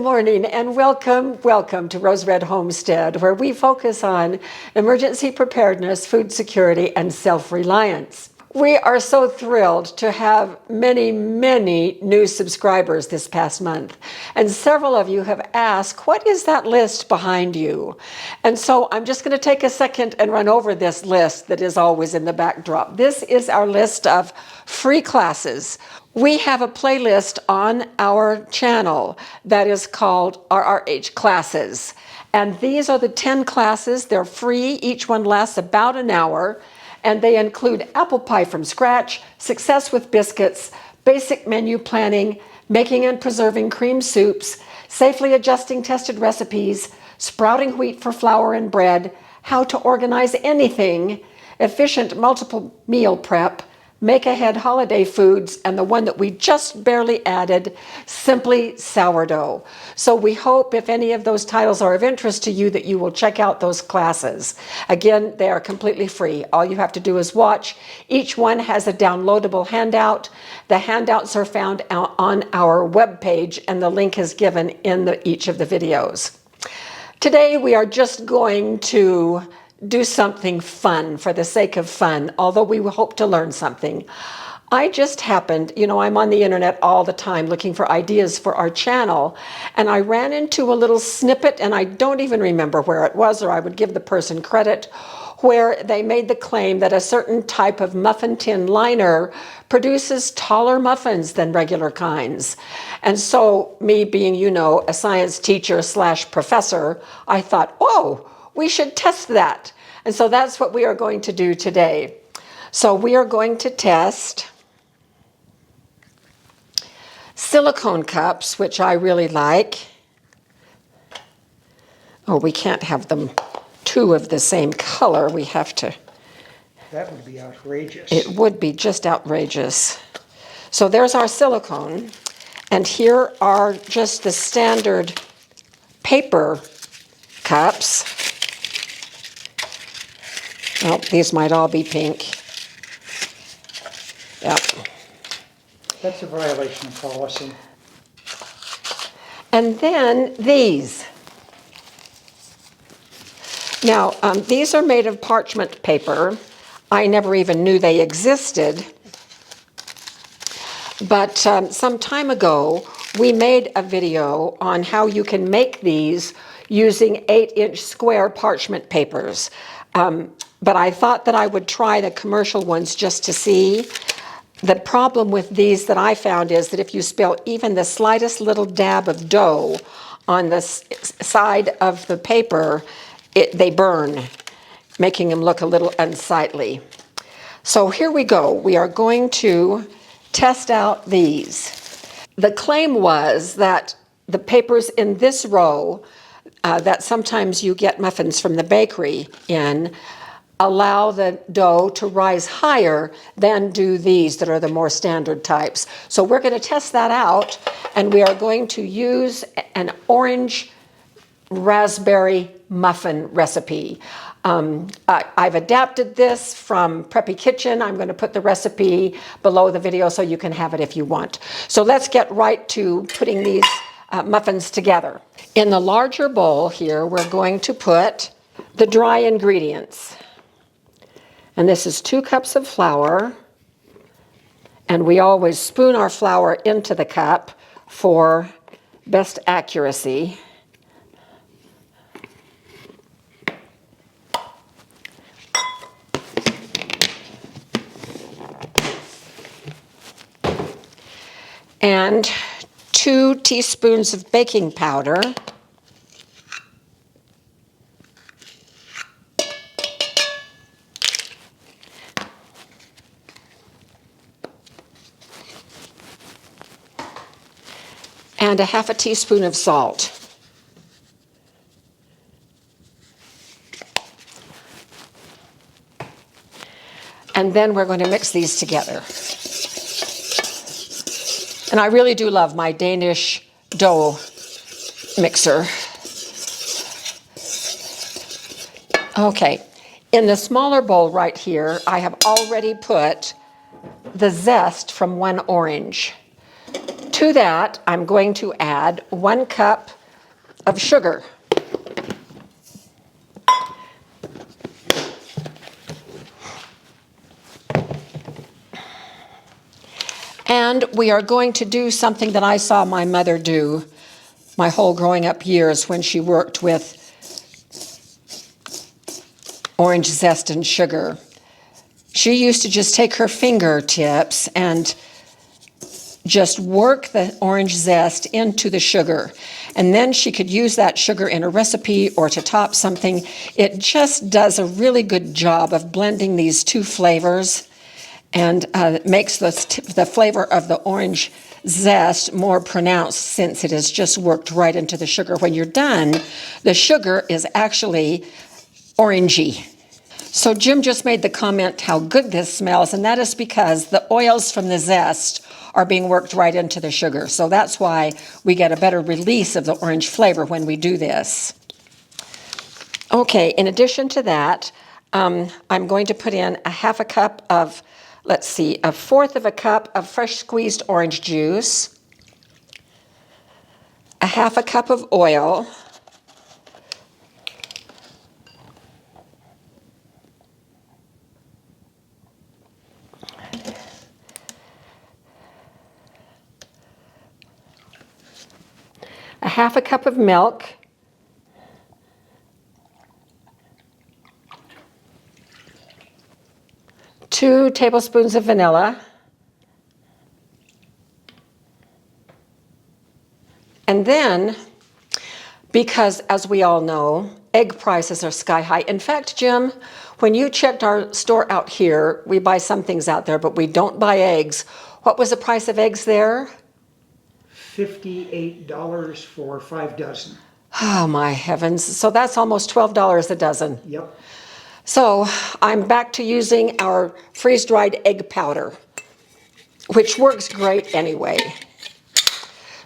morning and welcome to Rose Red Homestead, where we focus on emergency preparedness, food security, and self-reliance. We are so thrilled to have many new subscribers this past month. And several of you have asked, what is that list behind you? And so I'm just going to take a second and run over this list that is always in the backdrop. This is our list of free classes. We have a playlist on our channel that is called RRH Classes. And these are the 10 classes. They're free. Each one lasts about an hour. And they include apple pie from scratch, success with biscuits, basic menu planning, making and preserving cream soups, safely adjusting tested recipes, sprouting wheat for flour and bread, how to organize anything, efficient multiple meal prep, make ahead holiday foods, and the one that we just barely added, simply sourdough. So we hope if any of those titles are of interest to you that you will check out those classes. Again, they are completely free. All you have to do is watch. Each one has a downloadable handout. The handouts are found on our webpage, and the link is given in each of the videos. Today we are just going to do something fun for the sake of fun, although we hope to learn something. I just happened, I'm on the internet all the time looking for ideas for our channel, and I ran into a little snippet, and I don't even remember where it was, or I would give the person credit, where they made the claim that a certain type of muffin tin liner produces taller muffins than regular kinds. And so, me being, a science teacher / professor, I thought, we should test that. And so that's what we are going to do today. So we are going to test silicone cups, which I really like. Oh, we can't have them two of the same color. We have to. That would be outrageous. It would be just outrageous. So there's our silicone. And here are just the standard paper cups. Oh, these might all be pink. Yep. That's a violation of policy. And then these. Now, these are made of parchment paper. I never even knew they existed. But some time ago, we made a video on how you can make these using 8-inch square parchment papers. But I thought that I would try the commercial ones just to see. The problem with these that I found is that if you spill even the slightest little dab of dough on the side of the paper, they burn, making them look a little unsightly. So here we go. We are going to test out these. The claim was that the papers in this row that sometimes you get muffins from the bakery in allow the dough to rise higher than do these that are the more standard types. So we're going to test that out, and we are going to use an orange raspberry muffin recipe. I've adapted this from Preppy Kitchen. I'm going to put the recipe below the video so you can have it if you want. So let's get right to putting these muffins together. In the larger bowl here, we're going to put the dry ingredients. And this is 2 cups of flour. And we always spoon our flour into the cup for best accuracy. And 2 teaspoons of baking powder. And a half a teaspoon of salt. And then we're going to mix these together. And I really do love my Danish dough mixer. Okay, in the smaller bowl right here, I have already put the zest from 1 orange. To that, I'm going to add 1 cup of sugar. And we are going to do something that I saw my mother do my whole growing up years when she worked with orange zest and sugar. She used to just take her fingertips and just work the orange zest into the sugar. And then she could use that sugar in a recipe or to top something. It just does a really good job of blending these two flavors and makes the flavor of the orange zest more pronounced since it has just worked right into the sugar. When you're done, the sugar is actually orangey. So Jim just made the comment how good this smells, and that is because the oils from the zest are being worked right into the sugar. So that's why we get a better release of the orange flavor when we do this. Okay, in addition to that, I'm going to put in a 1/2 cup of, let's see, 1/4 of a cup of fresh squeezed orange juice, a 1/2 cup of oil, a 1/2 cup of milk, 2 tablespoons of vanilla, and then, because as we all know, egg prices are sky high. In fact, Jim, when you checked our store out here, we buy some things out there, but we don't buy eggs. What was the price of eggs there? $58 for 5 dozen. Oh my heavens. So that's almost $12 a dozen. Yep. So I'm back to using our freeze-dried egg powder, which works great anyway.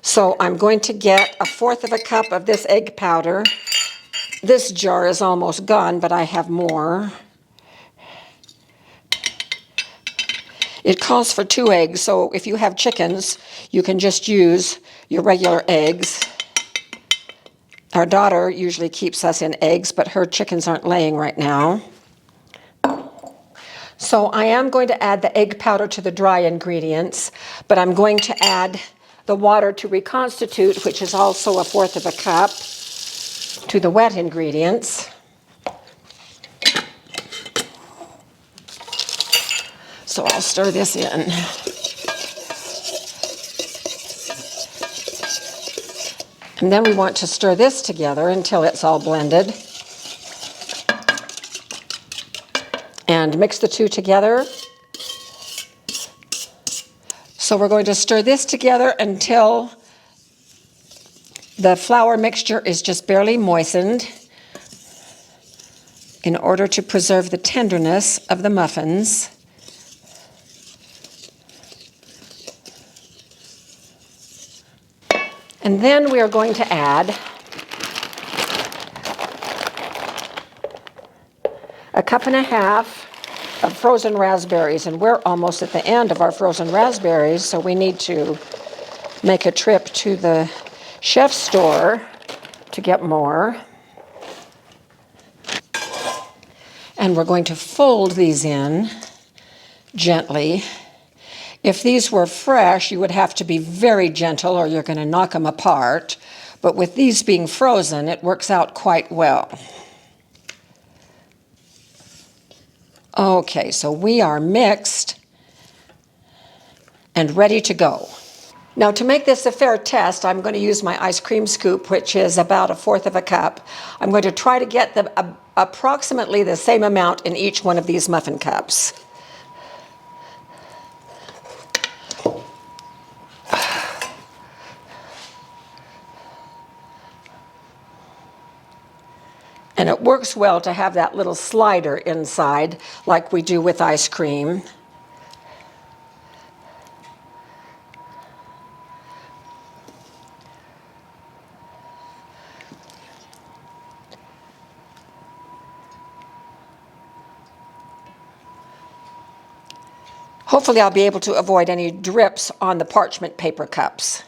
So I'm going to get 1/4 of a cup of this egg powder. This jar is almost gone, but I have more. It calls for 2 eggs, so if you have chickens, you can just use your regular eggs. Our daughter usually keeps us in eggs, but her chickens aren't laying right now. So I am going to add the egg powder to the dry ingredients, but I'm going to add the water to reconstitute, which is also 1/4 of a cup, to the wet ingredients. So I'll stir this in. And then we want to stir this together until it's all blended. And mix the two together. So we're going to stir this together until the flour mixture is just barely moistened in order to preserve the tenderness of the muffins. And then we are going to add a 1.5 cups of frozen raspberries, and we're almost at the end of our frozen raspberries, so we need to make a trip to the chef's store to get more. And we're going to fold these in gently. If these were fresh, you would have to be very gentle or you're going to knock them apart. But with these being frozen, it works out quite well. Okay, so we are mixed and ready to go. Now, to make this a fair test, I'm going to use my ice cream scoop, which is about 1/4 of a cup. I'm going to try to get approximately the same amount in each one of these muffin cups. And it works well to have that little slider inside like we do with ice cream. Hopefully I'll be able to avoid any drips on the parchment paper cups.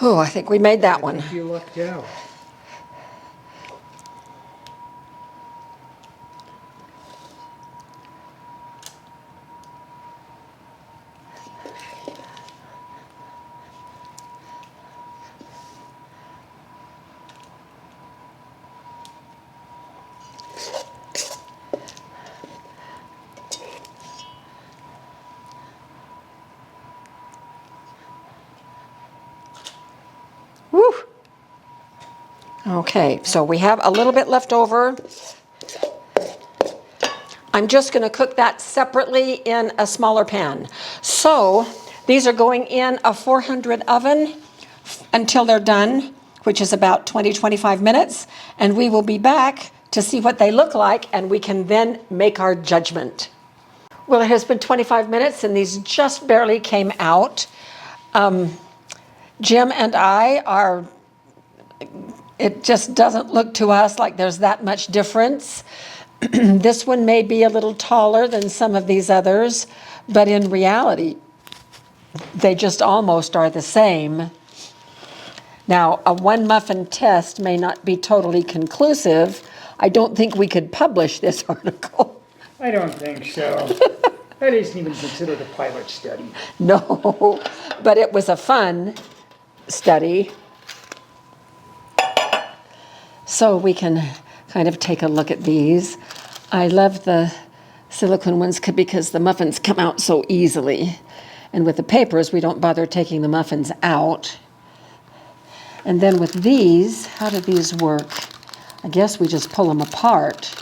Oh, I think we made that one. You lucked out. Woo! Okay, so we have a little bit left over. I'm just going to cook that separately in a smaller pan. So these are going in a 400 oven until they're done, which is about 20-25 minutes. And we will be back to see what they look like, and we can then make our judgment. Well, it has been 25 minutes, and these just barely came out. Jim and I are, it just doesn't look to us like there's that much difference. This one may be a little taller than some of these others, but in reality, they just almost are the same. Now, a one muffin test may not be totally conclusive. I don't think we could publish this article. I don't think so. That isn't even considered a pilot study. No, but it was a fun study. So we can kind of take a look at these. I love the silicone ones because the muffins come out so easily. And with the papers, we don't bother taking the muffins out. And then with these, how do these work? I guess we just pull them apart.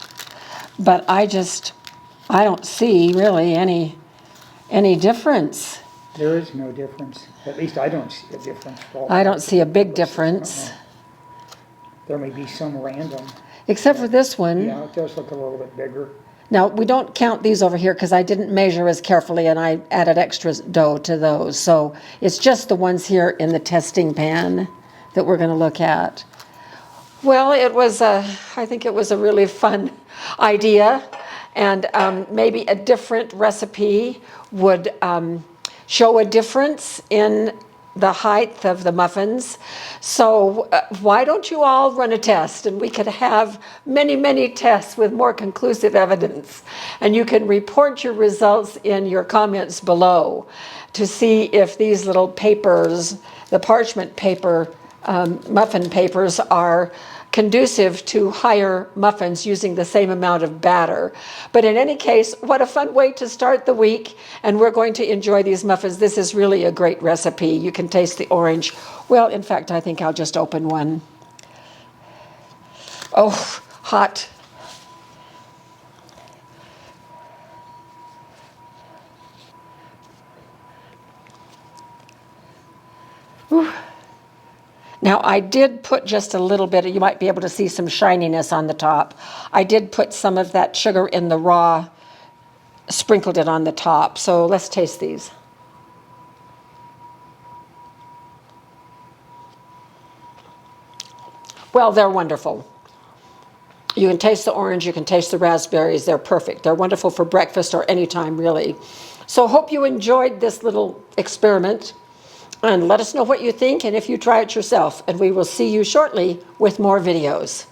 But I don't see really any difference. There is no difference. At least I don't see a difference. I don't see a big difference. There may be some random. Except for this one. Yeah, it does look a little bit bigger. Now, we don't count these over here because I didn't measure as carefully and I added extra dough to those. So it's just the ones here in the testing pan that we're going to look at. Well, I think it was a really fun idea, and maybe a different recipe would show a difference in the height of the muffins. So why don't you all run a test, and we could have many, many tests with more conclusive evidence, and you can report your results in your comments below to see if these little papers, the parchment paper, muffin papers, are conducive to higher muffins using the same amount of batter. But in any case, what a fun way to start the week, and we're going to enjoy these muffins. This is really a great recipe. You can taste the orange. Well, in fact, I think I'll just open one. Oh, hot. Whew. Now, I did put just a little bit, you might be able to see some shininess on the top. I did put some of that sugar in the raw, sprinkled it on the top. So let's taste these. Well, they're wonderful. You can taste the orange, you can taste the raspberries. They're perfect. They're wonderful for breakfast or any time, really. So hope you enjoyed this little experiment. And let us know what you think and if you try it yourself. And we will see you shortly with more videos.